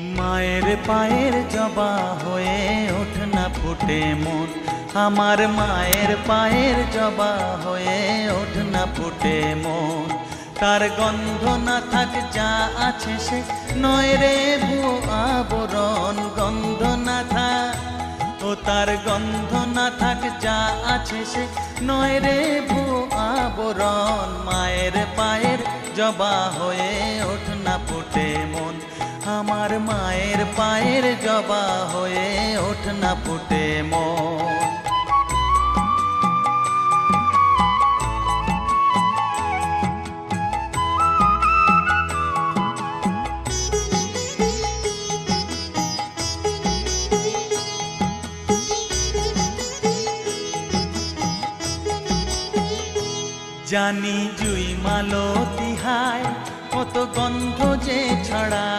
মায়ের পায়ের জবা হয়ে ওঠ না ফুটে মন, আমার মায়ের পায়ের জবা হয়ে ওঠ না ফুটে মন। তার গন্ধ না থাক যা আছে সে নয় রে ভুয়ো আবরণ, গন্ধ না থাক ও তার গন্ধ না থাক যা আছে সে নয় রে ভুয়ো আবরণ। মায়ের পায়ের জবা হয়ে ওঠ না ফুটে মন, আমার মায়ের পায়ের জবা হয়ে ওঠ না ফুটে মন। জানি জুই মালতি হায় কত গন্ধ যে ছড়া।